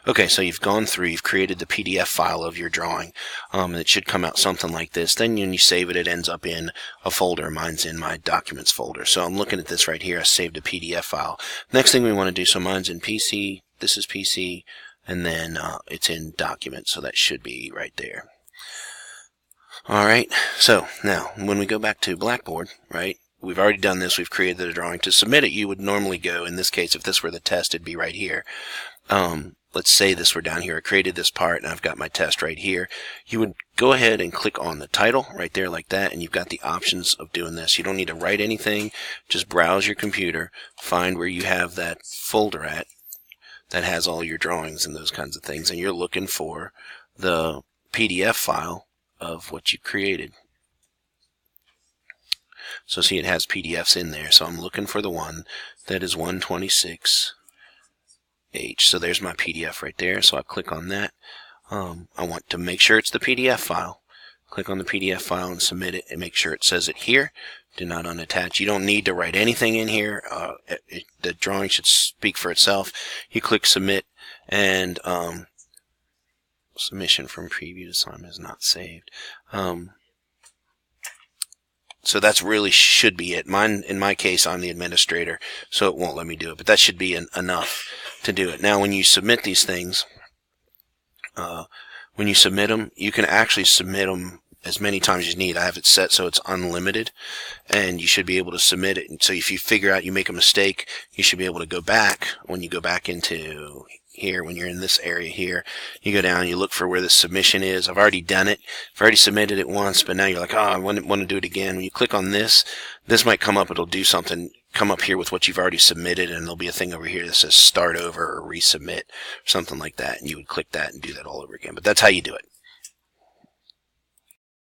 Okay, so you've gone through, you've created the PDF file of your drawing, and it should come out something like this. Then when you save it, it ends up in a folder. Mine's in my Documents folder. So I'm looking at this right here. I saved a PDF file. Next thing we want to do, so mine's in PC, this is PC, and then it's in Documents, so that should be right there. Alright, so now when we go back to Blackboard, right, we've already done this, we've created a drawing. To submit it, you would normally go, in this case, if this were the test, it'd be right here. Let's say this were down here. I created this part, and I've got my test right here. You would go ahead and click on the title right there like that, and you've got the options of doing this. You don't need to write anything. Just browse your computer, find where you have that folder at that has all your drawings and those kinds of things, and you're looking for the PDF file of what you created. So see, it has PDFs in there, so I'm looking for the one that is 126H. So there's my PDF right there, so I click on that. I want to make sure it's the PDF file. Click on the PDF file and submit it, and make sure it says it here. Do not unattach. You don't need to write anything in here. The drawing should speak for itself. You click submit, and submission from previous time is not saved. So that's really should be it. Mine, in my case, I'm the administrator, so it won't let me do it. But that should be enough to do it. Now, when you submit these things, when you submit them, you can actually submit them as many times as you need. I have it set so it's unlimited, and you should be able to submit it. And so if you figure out you make a mistake, you should be able to go back. When you go back into here, when you're in this area here, you go down, you look for where the submission is. I've already done it. I've already submitted it once, but now you're like, oh, I want to do it again. When you click on this, this might come up. It'll do something, come up here with what you've already submitted, and there'll be a thing over here that says start over or resubmit, or something like that, and you would click that and do that all over again. But that's how you do it.